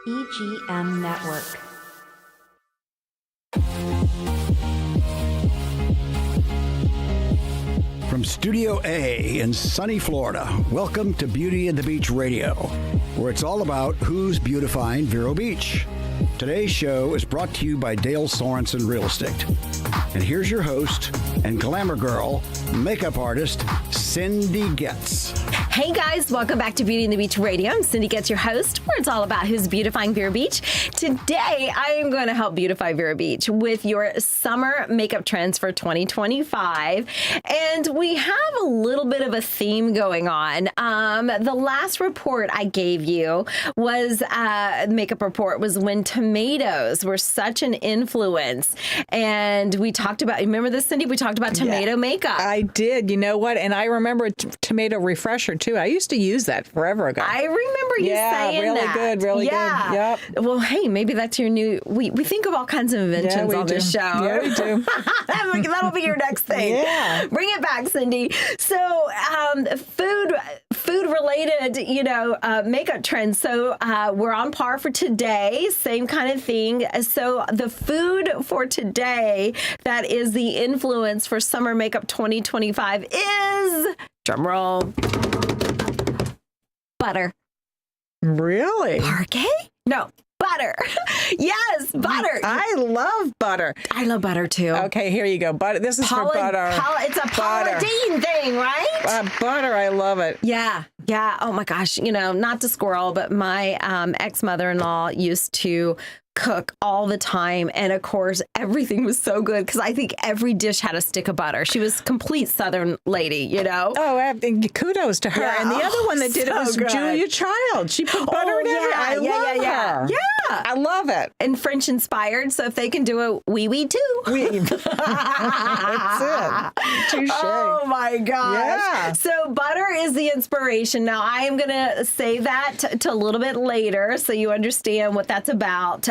EGM Network. From Studio A in sunny Florida, welcome to Beauty and the Beach Radio, where it's all about who's beautifying Vero Beach. Today's show is brought to you by Dale Sorensen Real Estate. And here's your host and glamour girl, makeup artist, Cindy Getz. Hey guys, welcome back to Beauty and the Beach Radio. I'm Cindy Getz, your host, where it's all about who's beautifying Vero Beach. Today, I am going to help beautify Vero Beach with your summer makeup trends for 2025. And we have a little bit of a theme going on. The last report I gave you was, makeup report was when tomatoes were such an influence. And we talked about, remember this, Cindy? We talked about tomato makeup. I did. You know what? And I remember a tomato refresher too. I used to use that forever ago. I remember you saying really that. Good, really good. Yep. Well, hey, maybe that's your new. We think of all kinds of inventions on this show. Yeah, we do. That'll be your next thing. Yeah. Bring it back, Cindy. So, food related, makeup trends. So we're on par for today. Same kind of thing. So the food for today that is the influence for summer makeup 2025 is, drum roll, butter. Really? Parquet? No, butter. Yes, butter. I love butter. I love butter too. Okay, here you go. Butter. This is for butter. It's a Pauladine thing, right? Butter. I love it. Yeah. Yeah. Oh my gosh. Not to squirrel, but my ex-mother-in-law used to cook all the time. And of course, everything was so good because I think every dish had a stick of butter. She was a complete Southern lady, Oh, kudos to her. Yeah. And the other one that did it was good. Julia Child. She put butter in everything. I love her. Yeah. I love it. And French inspired. So if they can do it, we too. That's it. Touche. Oh my gosh. Yeah. So butter is the inspiration. Now I am going to save that to a little bit later so you understand what that's about.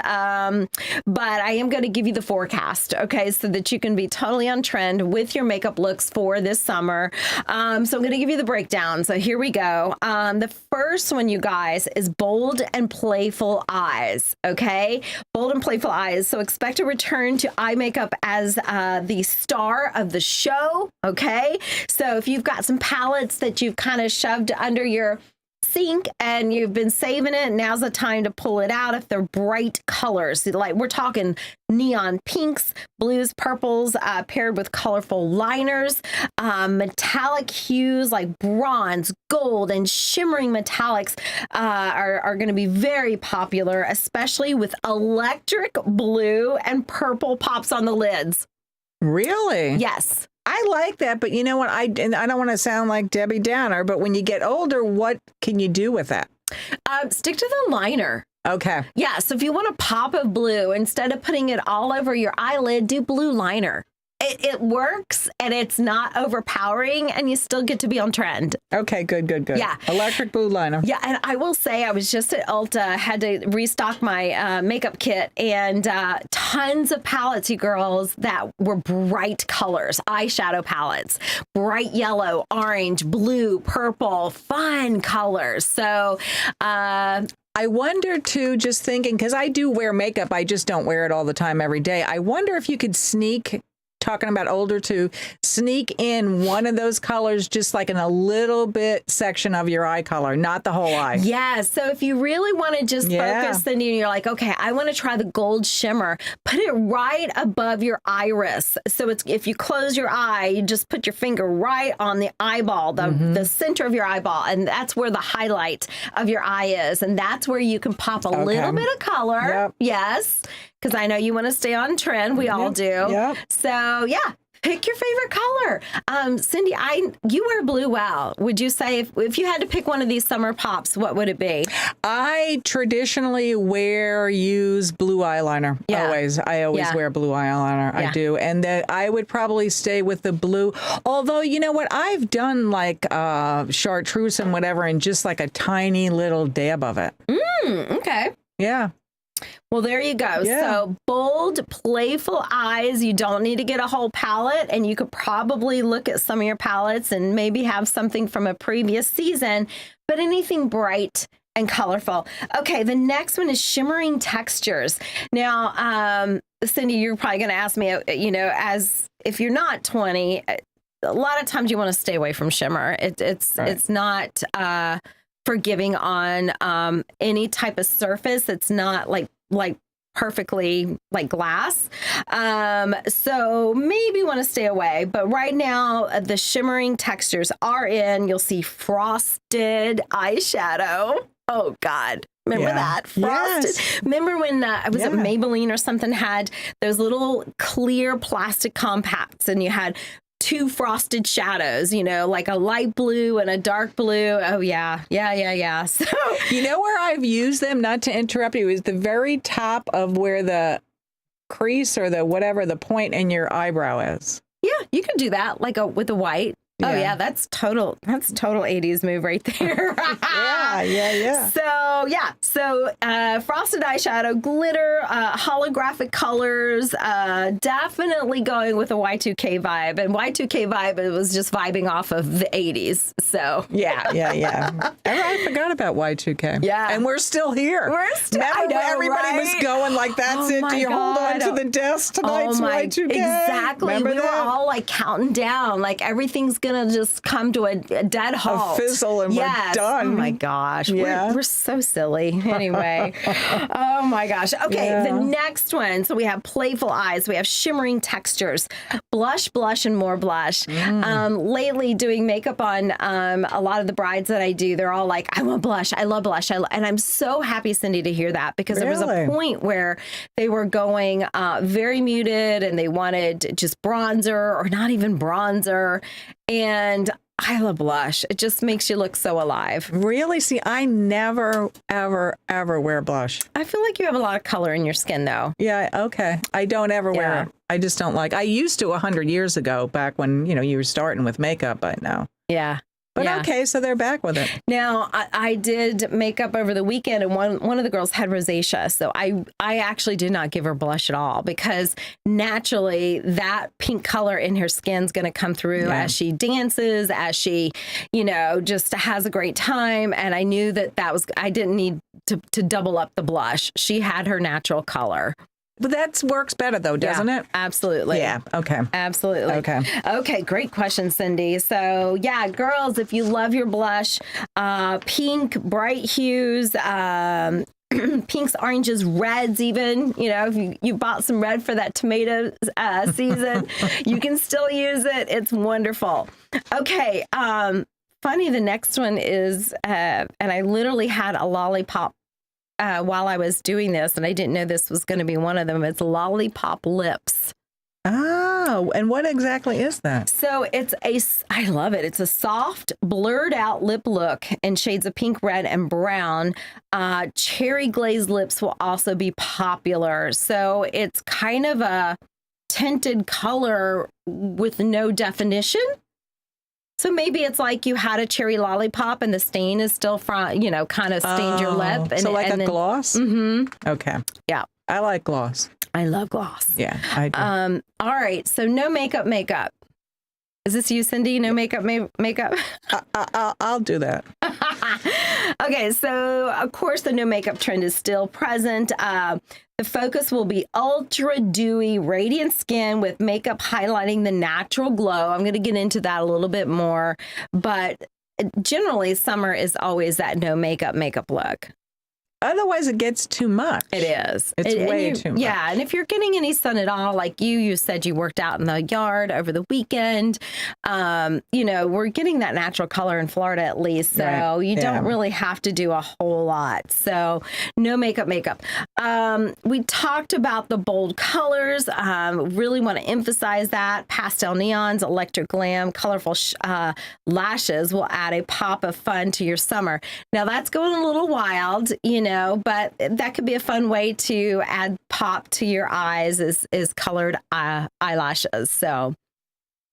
But I am going to give you the forecast, okay, so that you can be totally on trend with your makeup looks for this summer. So I'm going to give you the breakdown. So here we go. The first one, you guys, is bold and playful eyes, okay? Bold and playful eyes. So expect a return to eye makeup as the star of the show, okay? So if you've got some palettes that you've kind of shoved under your sink and you've been saving it, now's the time to pull it out if they're bright colors. Like we're talking neon pinks, blues, purples, paired with colorful liners, metallic hues like bronze, gold, and shimmering metallics are going to be very popular, especially with electric blue and purple pops on the lids. Really? Yes. I like that, but you know what? I don't want to sound like Debbie Downer, but when you get older, what can you do with that? Stick to the liner. Okay. Yeah, so if you want a pop of blue, instead of putting it all over your eyelid, do blue liner. It works, and it's not overpowering, and you still get to be on trend. Okay, good. Yeah. Electric blue liner. Yeah, and I will say I was just at Ulta, had to restock my makeup kit, and tons of palettes, you girls, that were bright colors, eyeshadow palettes, bright yellow, orange, blue, purple, fun colors. So, I wonder, too, just thinking, because I do wear makeup, I just don't wear it all the time every day. I wonder if you could talking about older too, sneak in one of those colors just like in a little bit section of your eye color, not the whole eye. Yeah, so if you really want to just focus, then you're like, okay, I want to try the gold shimmer. Put it right above your iris. So it's if you close your eye, you just put your finger right on the eyeball, the center of your eyeball, and that's where the highlight of your eye is. And that's where you can pop a little bit of color. Yep. Yes, because I know you want to stay on trend. We all do. Yep. So, yeah. Pick your favorite color. Cindy, you wear blue well. Would you say if you had to pick one of these summer pops, what would it be? I traditionally use blue eyeliner. Yeah. Always. I always wear blue eyeliner. Yeah. I do. And I would probably stay with the blue. Although, you know what? I've done like chartreuse and whatever and just like a tiny little dab of it. Okay. Yeah. Well, there you go. Yeah. So bold, playful eyes. You don't need to get a whole palette, and you could probably look at some of your palettes and maybe have something from a previous season, but anything bright And colorful. Okay, the next one is Shimmering Textures. Now, Cindy, you're probably going to ask me, as if you're not 20, a lot of times you want to stay away from shimmer. It's not forgiving on any type of surface. It's not like perfectly like glass. So maybe want to stay away. But right now, the Shimmering Textures are in. You'll see frosted eyeshadow. Oh, God. Remember that? Frosted. Yes. Remember when was it Maybelline or something had those little clear plastic compacts and you had 2 frosted shadows, like a light blue and a dark blue. Oh, yeah. So, where I've used them, not to interrupt you, is the very top of where the crease or the point in your eyebrow is. Yeah, you can do that with the white. Yeah. Oh yeah, that's total 80s move right there. Yeah. So frosted eyeshadow, glitter, holographic colors, definitely going with a Y2K vibe. And Y2K vibe, it was just vibing off of the 80s. So yeah. I forgot about Y2K. Yeah. And we're still here. Everybody was going like, that's it. Do you hold on to the desk tonight's Y2K? Exactly. Remember we were all like counting down, like everything's gonna just come to a dead halt, a fizzle, and we're done. Oh my gosh, we're so silly. Anyway, oh my gosh. Okay, the next one. So we have Playful Eyes. We have Shimmering Textures, blush, and more blush. Lately, doing makeup on a lot of the brides that I do, they're all like, "I want blush. I love blush." And I'm so happy, Cindy, to hear that because there was a point where they were going very muted and they wanted just bronzer or not even bronzer. And I love blush. It just makes you look so alive. Really? See, I never, ever, ever wear blush. I feel like you have a lot of color in your skin, though. Yeah, okay. I don't ever wear it. I just don't like. I used to 100 years ago, back when, you were starting with makeup, but no. Yeah. But okay, so they're back with it. Now, I did makeup over the weekend, and one of the girls had rosacea. So I actually did not give her blush at all because naturally that pink color in her skin's going to come through as she dances, as she, just has a great time. And I knew I didn't need to double up the blush. She had her natural color. But that works better, though, doesn't it? Absolutely. Yeah. Okay. Absolutely. Okay. Great question, Cindy. So, girls, if you love your blush, pink, bright hues, pinks, oranges, reds, even, if you bought some red for that tomato season, you can still use it. It's wonderful. Okay. Funny, the next one is, and I literally had a Lollipop while I was doing this, and I didn't know this was going to be one of them. It's Lollipop lips. Oh, and what exactly is that? So I love it. It's a soft, blurred out lip look in shades of pink, red, and brown. Cherry glazed lips will also be popular. So it's kind of a tinted color with no definition. So maybe it's like you had a cherry lollipop and the stain is still from, kind of stained your lip. And, so like a gloss? Mm-hmm. Okay. Yeah. I like gloss. I love gloss. Yeah, I do. All right. So no makeup. Is this you, Cindy? No makeup? I'll do that. Okay. So, of course, the no makeup trend is still present. The focus will be ultra dewy, radiant skin with makeup highlighting the natural glow. I'm going to get into that a little bit more. But generally, summer is always that no makeup look. Otherwise, it gets too much. It is. It's way too much. Yeah. And if you're getting any sun at all, like you said you worked out in the yard over the weekend, we're getting that natural color in Florida at least. So you don't really have to do a whole lot. So no makeup. We talked about the bold colors. Really want to emphasize that. Pastel neons, electric glam, colorful lashes will add a pop of fun to your summer. Now that's going a little wild, but that could be a fun way to add pop to your eyes is colored eyelashes. So,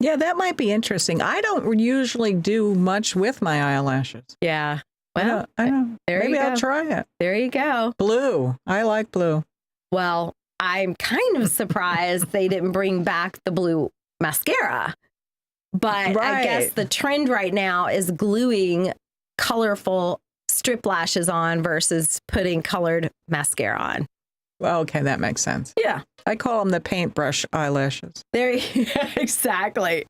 yeah, that might be interesting. I don't usually do much with my eyelashes. Yeah. Well, I know. Maybe I'll try it. There you go. Blue. I like blue. Well, I'm kind of surprised they didn't bring back the blue mascara. But I guess the trend right now is gluing colorful strip lashes on versus putting colored mascara on. Well, okay, that makes sense. Yeah. I call them the paintbrush eyelashes. Exactly.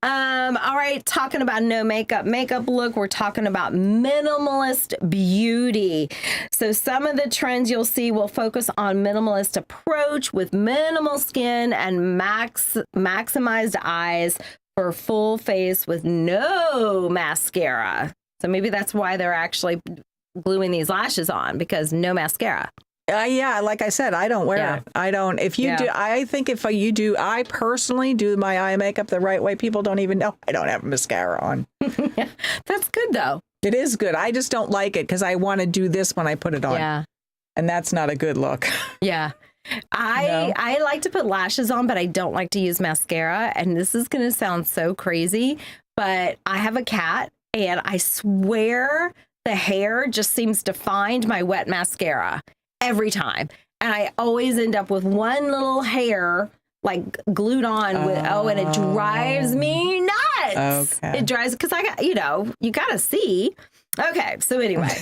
All right, talking about no makeup look, we're talking about minimalist beauty. So some of the trends you'll see will focus on minimalist approach with minimal skin and maximized eyes for full face with no mascara. So maybe that's why they're actually gluing these lashes on, because no mascara. Yeah, like I said, I don't wear it. I don't. If you do, I think if you do, I personally do my eye makeup the right way. People don't even know I don't have mascara on. That's good, though. It is good. I just don't like it because I want to do this when I put it on. Yeah. And that's not a good look. Yeah. I like to put lashes on, but I don't like to use mascara. And this is going to sound so crazy, but I have a cat, and I swear the hair just seems to find my wet mascara every time. And I always end up with one little hair like glued on with, and it drives me nuts. Okay. It drives, because I got, you got to see. Okay. So anyway.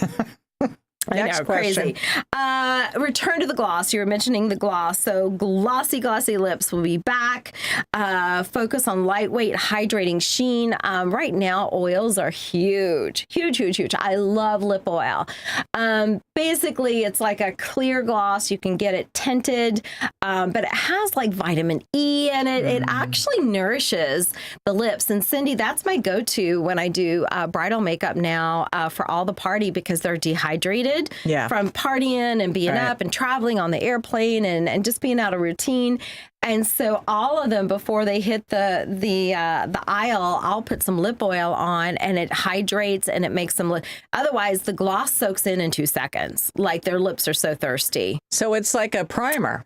Next question. Crazy. Return to the gloss. You were mentioning the gloss. So glossy lips will be back. Focus on lightweight, hydrating sheen. Right now, oils are huge. I love lip oil. Basically, it's like a clear gloss. You can get it tinted, but it has like vitamin E in it. It actually nourishes the lips. And Cindy, that's my go-to when I do bridal makeup now for all the party, because they're dehydrated. From partying and being up and traveling on the airplane and just being out of routine. And so all of them, before they hit the aisle, I'll put some lip oil on, and it hydrates and it makes them look. Otherwise, the gloss soaks in 2 seconds. Like, their lips are so thirsty. So it's like a primer.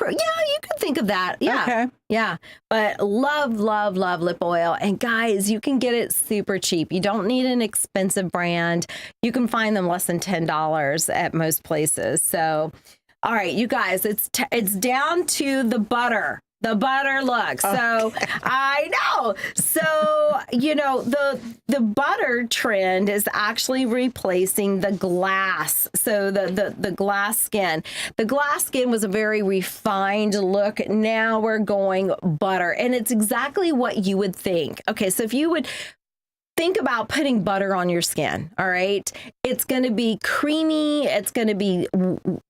Yeah, you could think of that. Yeah. Okay. Yeah. But love lip oil. And guys, you can get it super cheap. You don't need an expensive brand. You can find them less than $10 at most places. So, all right, you guys, it's down to the butter. The butter look. So I know. So, the butter trend is actually replacing the glass. So the glass skin. The glass skin was a very refined look. Now we're going butter. And it's exactly what you would think. Okay, so if you would think about putting butter on your skin, all right? It's going to be creamy. It's going to be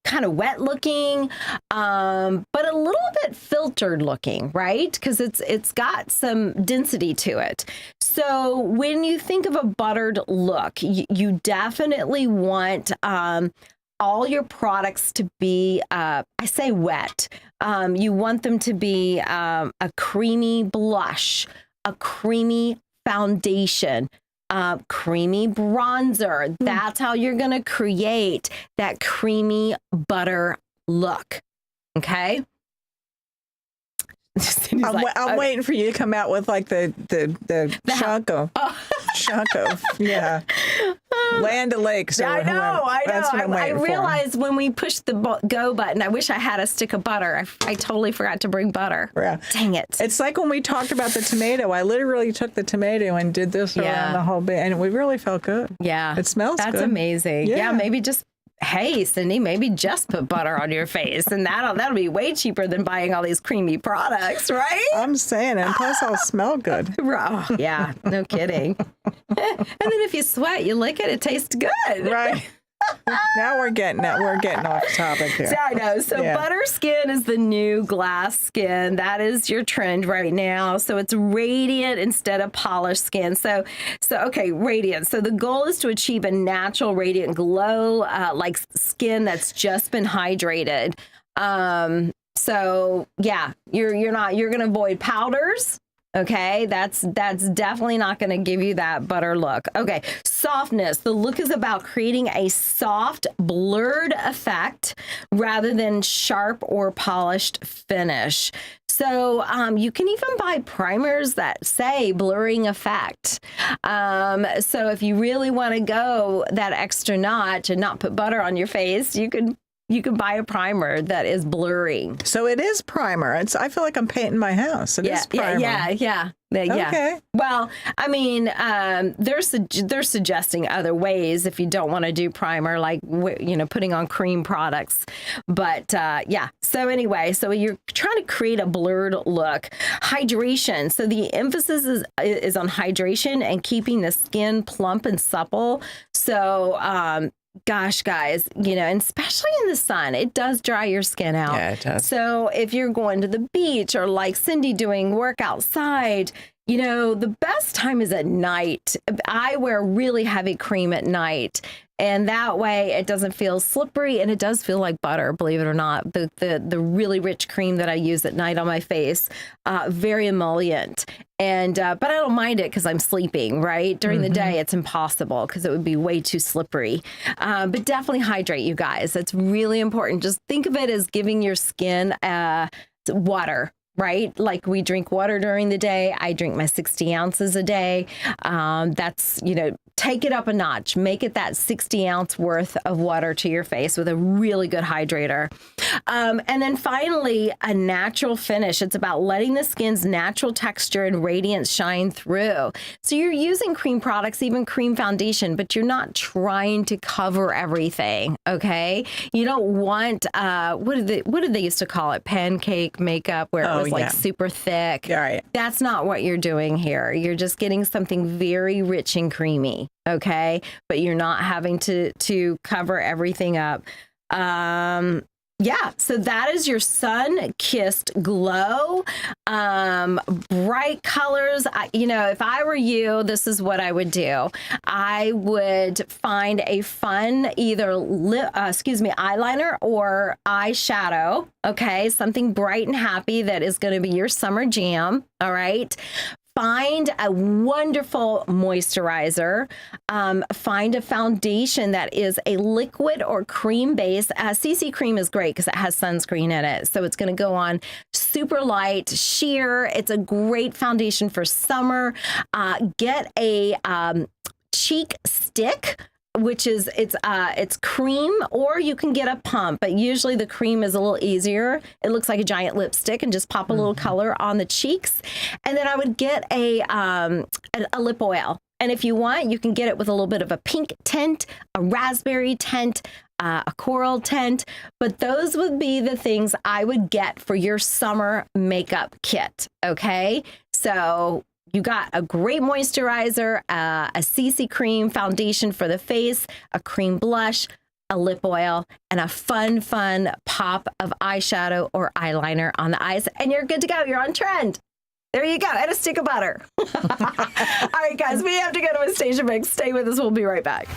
kind of wet looking, but a little bit filtered looking, right? Because it's got some density to it. So when you think of a buttered look, you definitely want all your products to be, I say wet. You want them to be a creamy blush, a creamy foundation, creamy bronzer. That's how you're going to create that creamy butter look. Okay. I'm waiting for you to come out with like the chunk of Land O'Lakes. I know. I realized when we pushed the go button, I wish I had a stick of butter. I totally forgot to bring butter. Yeah. Dang it. It's like when we talked about the tomato. I literally took the tomato and did this around the whole bit, and we really felt good. Yeah. It smells good. That's amazing. Yeah, maybe just hey, Cindy, maybe just put butter on your face, and that'll be way cheaper than buying all these creamy products, right? I'm saying, and plus I'll smell good. Oh, yeah, no kidding. And then if you sweat, you lick it, it tastes good. Right. Now we're getting off topic here. So I know. So butter skin is the new glass skin. That is your trend right now. So it's radiant instead of polished skin. So okay, radiant. So the goal is to achieve a natural radiant glow, like skin that's just been hydrated. So yeah, you're going to avoid powders. Okay, that's definitely not going to give you that butter look. Okay, softness. The look is about creating a soft, blurred effect rather than sharp or polished finish. So you can even buy primers that say blurring effect. So if you really want to go that extra notch and not put butter on your face, you can you can buy a primer that is blurry. So it is primer. I feel like I'm painting my house. It is primer. Yeah. Okay. Well, I mean, they're suggesting other ways if you don't want to do primer, like, putting on cream products. But so anyway, so you're trying to create a blurred look. Hydration. So the emphasis is on hydration and keeping the skin plump and supple. So, gosh, guys, and especially in the sun, it does dry your skin out. Yeah, it does. So if you're going to the beach or like Cindy doing work outside, the best time is at night. I wear really heavy cream at night. And that way it doesn't feel slippery, and it does feel like butter, believe it or not. The really rich cream that I use at night on my face, very emollient. And but I don't mind it because I'm sleeping, right? During the day, it's impossible because it would be way too slippery. But definitely hydrate, you guys. That's really important. Just think of it as giving your skin water. Right? Like we drink water during the day. I drink my 60 ounces a day. That's, take it up a notch. Make it that 60 ounce worth of water to your face with a really good hydrator. And then finally, a natural finish. It's about letting the skin's natural texture and radiance shine through. So you're using cream products, even cream foundation, but you're not trying to cover everything. Okay. You don't want, what did they used to call it? Pancake makeup, where it was like super thick. Yeah, right. That's not what you're doing here. You're just getting something very rich and creamy. Okay. But you're not having to cover everything up. So that is your sun-kissed glow. Bright colors. If I were you, this is what I would do. I would find a fun either eyeliner or eyeshadow. Okay, something bright and happy that is going to be your summer jam. All right. Find a wonderful moisturizer. Find a foundation that is a liquid or cream base. CC cream is great because it has sunscreen in it. So it's going to go on super light, sheer. It's a great foundation for summer. Get a cheek stick, which is it's cream, or you can get a pump, but usually the cream is a little easier. It looks like a giant lipstick, and just pop a little color on the cheeks. And then I would get a lip oil. And if you want, you can get it with a little bit of a pink tint, a raspberry tint, a coral tint. But those would be the things I would get for your summer makeup kit. Okay, so you got a great moisturizer, a CC cream foundation for the face, a cream blush, a lip oil, and a fun pop of eyeshadow or eyeliner on the eyes. And you're good to go. You're on trend. There you go. And a stick of butter. All right, guys, we have to go to a station break. Stay with us. We'll be right back.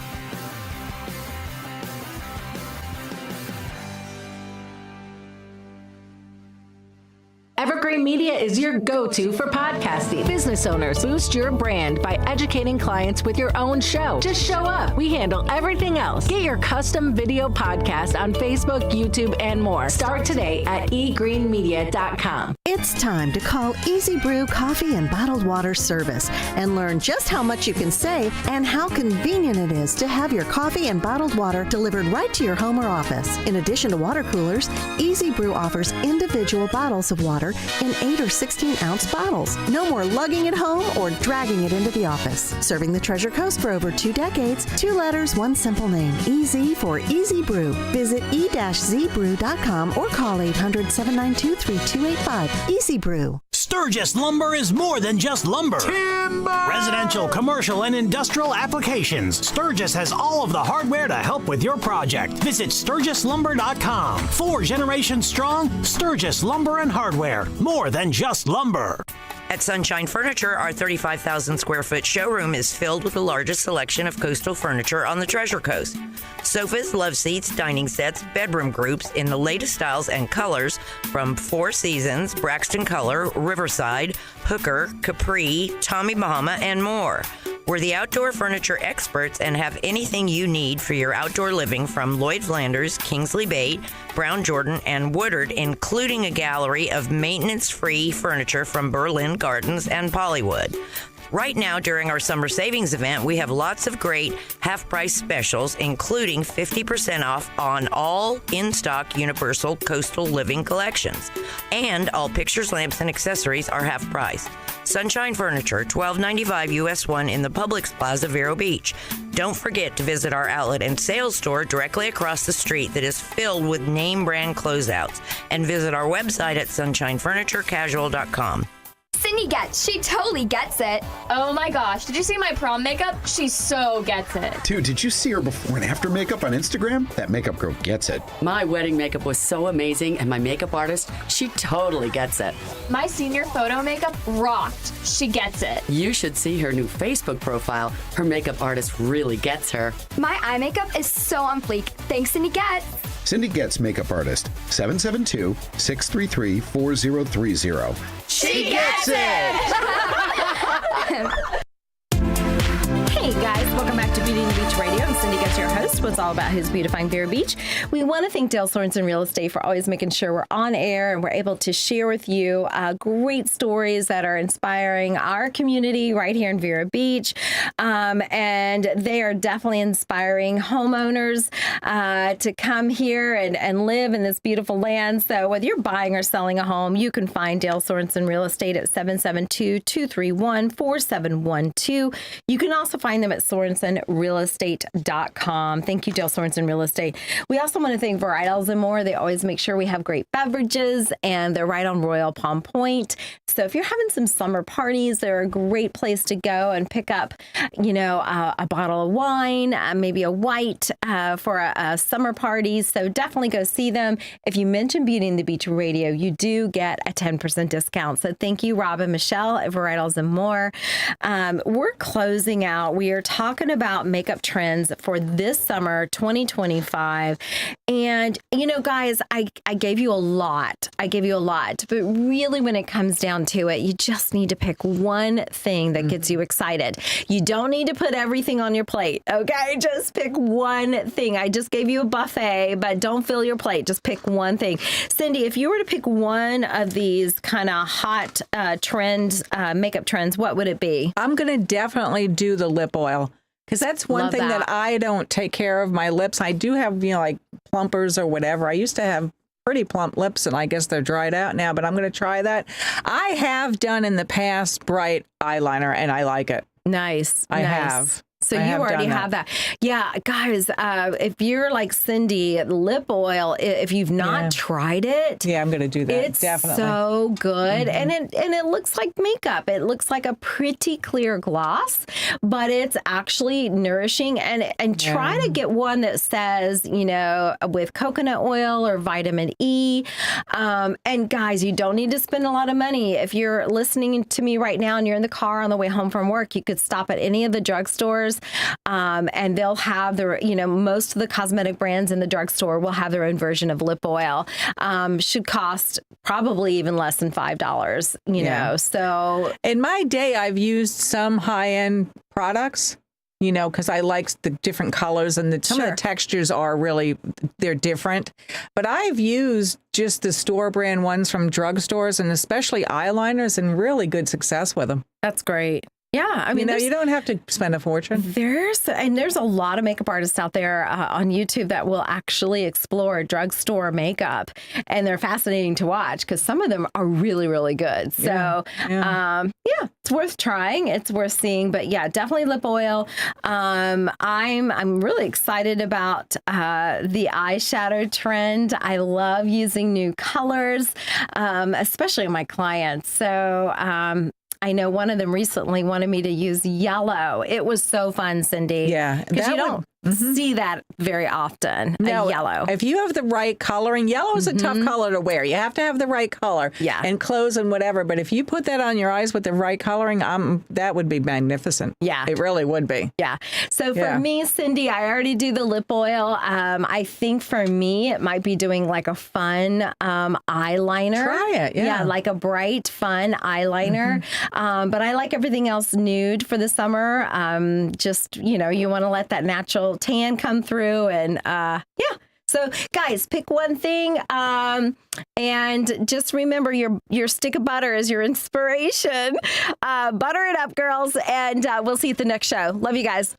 Evergreen Media is your go-to for podcasting. Business owners, boost your brand by educating clients with your own show. Just show up. We handle everything else. Get your custom video podcast on Facebook, YouTube, and more. Start today at egreenmedia.com. It's time to call Easy Brew Coffee and Bottled Water Service and learn just how much you can save and how convenient it is to have your coffee and bottled water delivered right to your home or office. In addition to water coolers, Easy Brew offers individual bottles of water in 8 or 16 ounce bottles. No more lugging it home or dragging it into the office. Serving the Treasure Coast for over 2 decades, 2 letters, 1 simple name. Easy for Easy Brew. Visit e-zbrew.com or call 800-792-3285. Easy Brew. Sturgis Lumber is more than just lumber. Timber! Residential, commercial, and industrial applications. Sturgis has all of the hardware to help with your project. Visit SturgisLumber.com. 4 generations strong, Sturgis Lumber and Hardware. More than just lumber. At Sunshine Furniture, our 35,000 square foot showroom is filled with the largest selection of coastal furniture on the Treasure Coast. Sofas, love seats, dining sets, bedroom groups in the latest styles and colors from Four Seasons, Braxton Color, Riverside, Hooker, Capri, Tommy Bahama, and more. We're the outdoor furniture experts and have anything you need for your outdoor living from Lloyd Flanders, Kingsley Bate, Brown Jordan, and Woodard, including a gallery of maintenance-free furniture from Berlin Gardens and Pollywood. Right now, during our summer savings event, we have lots of great half-price specials, including 50% off on all in-stock Universal Coastal Living collections. And all pictures, lamps, and accessories are half price. Sunshine Furniture, $12.95 US 1 in the Publix Plaza, Vero Beach. Don't forget to visit our outlet and sales store directly across the street that is filled with name brand closeouts. And visit our website at sunshinefurniturecasual.com. Cindy gets. She totally gets it. Oh my gosh, did you see my prom makeup? She so gets it. Dude, did you see her before and after makeup on Instagram? That makeup girl gets it. My wedding makeup was so amazing, and my makeup artist, she totally gets it. My senior photo makeup rocked. She gets it. You should see her new Facebook profile. Her makeup artist really gets her. My eye makeup is so on fleek. Thanks, Cindy Getz. Cindy Getz Makeup Artist, 772-633-4030. She gets it! Hey guys, welcome back to Beauty and the Beach Radio. I'm Cindy Getz, your host. What's all about who's beautifying Vero Beach. We want to thank Dale Sorensen Real Estate for always making sure we're on air and we're able to share with you great stories that are inspiring our community right here in Vero Beach. And they are definitely inspiring homeowners to come here and live in this beautiful land. So whether you're buying or selling a home, you can find Dale Sorensen Real Estate at 772-231-4712. You can also find them at SorensenRealEstate.com. Thank you, Dale Sorensen Real Estate. We also want to thank Varietals and More. They always make sure we have great beverages, and they're right on Royal Palm Point. So if you're having some summer parties, they're a great place to go and pick up, a bottle of wine, maybe a white for a summer party. So definitely go see them. If you mention Beauty and the Beach Radio, you do get a 10% discount. So thank you, Rob and Michelle at Varietals and More. We're closing out. We are talking about makeup trends for this summer, 2025. And, guys, I gave you a lot. But really when it comes down to it, you just need to pick one thing that gets you excited. You don't need to put everything on your plate, okay? Just pick one thing. I just gave you a buffet, but don't fill your plate. Just pick one thing. Cindy, if you were to pick one of these kind of hot trends, makeup trends, what would it be? I'm going to definitely do the lip oil, because that's one thing that I don't take care of my lips. I do have, like plumpers or whatever. I used to have pretty plump lips, and I guess they're dried out now, but I'm going to try that. I have done in the past bright eyeliner, and I like it. Nice. I have. So you already have that. Yeah, guys, if you're like Cindy, lip oil, if you've not tried it. Yeah, I'm going to do that. It's definitely so good. And it looks like makeup. It looks like a pretty clear gloss, but it's actually nourishing. And try to get one that says, with coconut oil or vitamin E. And guys, you don't need to spend a lot of money. If you're listening to me right now and you're in the car on the way home from work, you could stop at any of the drugstores. And they'll have their, most of the cosmetic brands in the drugstore will have their own version of lip oil. Should cost probably even less than $5, know. So in my day, I've used some high-end products, because I like the different colors, and some of the textures are really, they're different. But I've used just the store brand ones from drugstores, and especially eyeliners, and really good success with them. That's great. Yeah, I mean, you don't have to spend a fortune. There's a lot of makeup artists out there on YouTube that will actually explore drugstore makeup, and they're fascinating to watch because some of them are really, really good. So, it's worth trying. It's worth seeing. But yeah, definitely lip oil. I'm really excited about the eyeshadow trend. I love using new colors, especially my clients. So. I know one of them recently wanted me to use yellow. It was so fun, Cindy. Yeah. Because you don't see that very often, yellow. If you have the right coloring, yellow is a tough color to wear. You have to have the right color and clothes and whatever. But if you put that on your eyes with the right coloring, that would be magnificent. Yeah. It really would be. Yeah. So for me, Cindy, I already do the lip oil. I think for me, it might be doing like a fun eyeliner. Try it. Yeah. Like a bright, fun eyeliner. But I like everything else nude for the summer. Just, you want to let that natural tan come through, and So, guys, pick one thing, and just remember your stick of butter is your inspiration. Butter it up, girls, and we'll see you at the next show. Love you guys.